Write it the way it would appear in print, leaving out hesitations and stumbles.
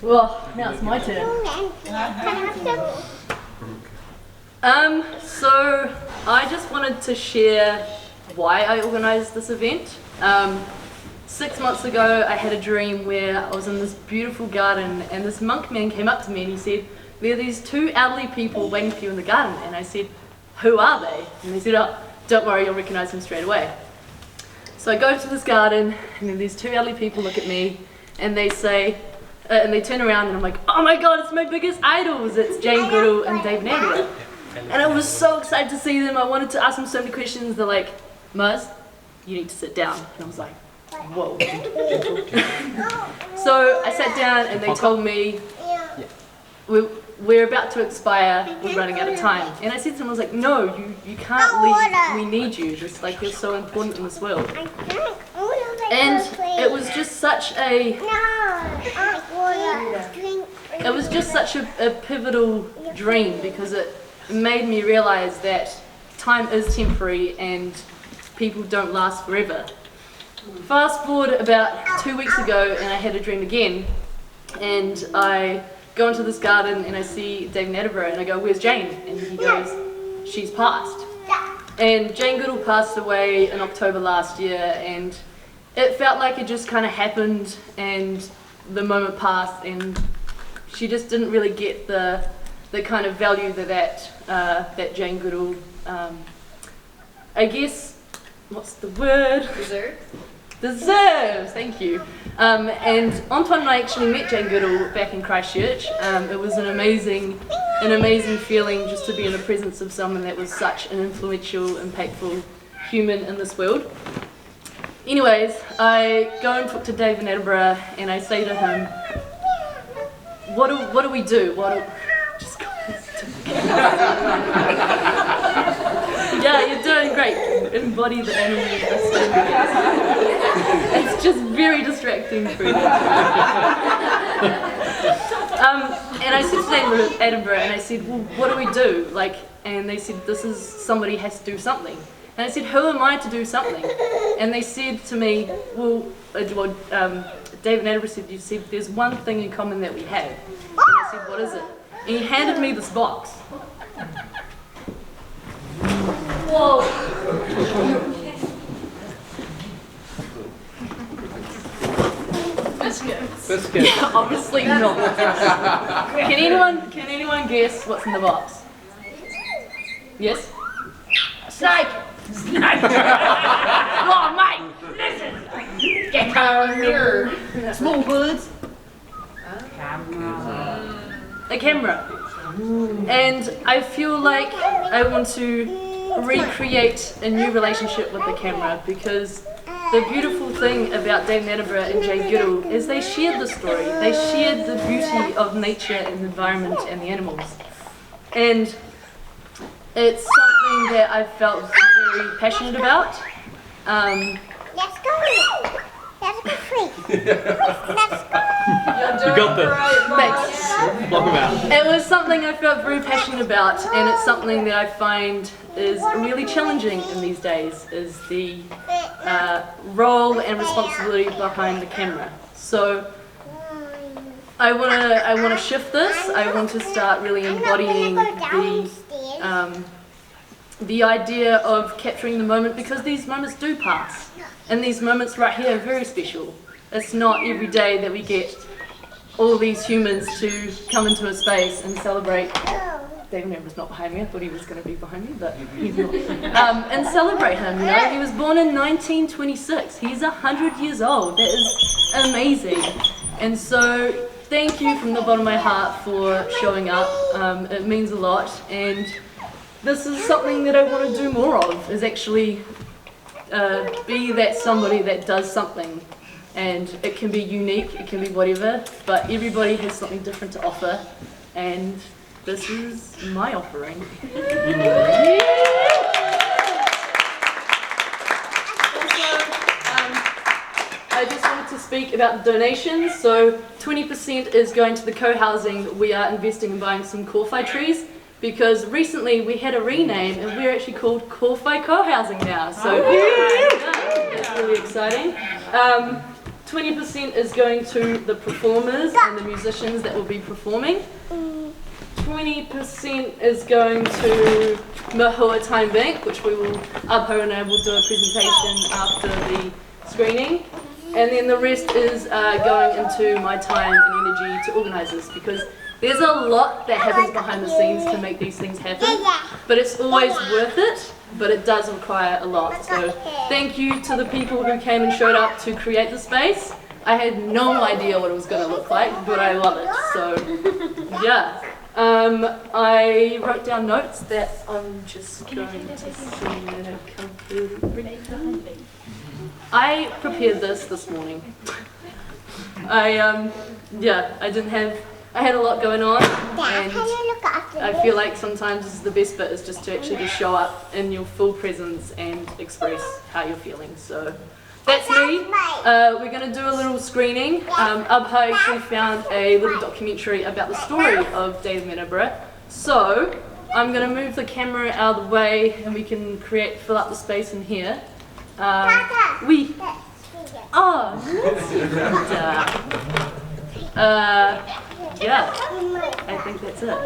Well, now it's my turn. So I just wanted to share why I organised this event. 6 months ago I had a dream where I was in this beautiful garden and this monk man came up to me and he said, there are these two elderly people waiting for you in the garden. And I said, who are they? And they said, oh, don't worry, you'll recognise them straight away. So I go to this garden and then these two elderly people look at me and they say, and they turn around and I'm like, oh my god, it's my biggest idols. It's Jane Goodall and David Attenborough. And I was so excited to see them. I wanted to ask them so many questions. They're like, Muz, you need to sit down. And I was like, whoa. So I sat down and they told me, we're about to expire, we're running out of time. And I said to them, I was like, no, you can't leave, we need you. Just like, you're so important in this world. And it was just such a, pivotal dream because it made me realize that time is temporary and people don't last forever. Fast forward about 2 weeks ago and I had a dream again, and I go into this garden and I see David Attenborough and I go, where's Jane? And he goes, she's passed. And Jane Goodall passed away in October last year, and it felt like it just kind of happened and the moment passed and she just didn't really get the kind of value that Jane Goodall, I guess, what's the word? Deserves, thank you. And Antoine and I actually met Jane Goodall back in Christchurch. It was an amazing feeling just to be in the presence of someone that was such an influential, impactful human in this world. Anyways, I go and talk to David Attenborough and I say to him, what do we do? Just go. Yeah, you're doing great. Embody the animal. It's just very distracting for you. And I said to David Attenborough and I said, well, what do we do? And they said, somebody has to do something. And I said, who am I to do something? And they said to me, David Attenborough said, you said, there's one thing in common that we have. And I said, what is it? And he handed me this box. Whoa! Biscuits. Yeah, obviously not. Can anyone guess what's in the box? Yes? Snake! Snake! Oh, mate! Listen! Gecko, mirror. Small birds. A camera. And I feel like I want to recreate a new relationship with the camera because the beautiful thing about David Attenborough and Jane Goodall is they shared the story. They shared the beauty of nature and the environment and the animals. And it's something that I felt very passionate about. Let's go. Let's go free. Let's go. You got this. Thanks. Block them out. It was something I felt very passionate about, and it's something that I find is really challenging in these days, is the role and responsibility behind the camera. So I want to shift this. I want to start really embodying the idea of capturing the moment, because these moments do pass, and these moments right here are very special. It's not every day that we get all these humans to come into a space and celebrate. David Attenborough's not behind me. I thought he was going to be behind me, but he's not. And celebrate him. You know, he was born in 1926. He's 100 years old. That is amazing. And so, thank you from the bottom of my heart for showing up. It means a lot. And this is something that I want to do more of. Is actually be that somebody that does something. And it can be unique, it can be whatever, but everybody has something different to offer, and this is my offering. I just wanted to speak about donations. So 20% is going to the co-housing. We are investing in buying some Kōwhai trees, because recently we had a rename and we're actually called Tākaka Cohousing now. So that's really exciting. 20% is going to the performers and the musicians that will be performing. 20% is going to Mahua Time Bank, which we will, Abho and I will do a presentation after the screening. And then the rest is going into my time and energy to organise this, because there's a lot that happens behind the scenes to make these things happen, but it's always worth it, but it does require a lot. So thank you to the people who came and showed up to create the space. I had no idea what it was going to look like, but I love it. So yeah. I wrote down notes that I'm just going to see that have come through. I prepared this morning. I had a lot going on, and I feel like sometimes the best bit is just to actually just show up in your full presence and express how you're feeling. So that's me. We're going to do a little screening. Abha actually found a little documentary about the story of David Attenborough. So I'm going to move the camera out of the way and we can fill up the space in here. Yeah, I think that's it.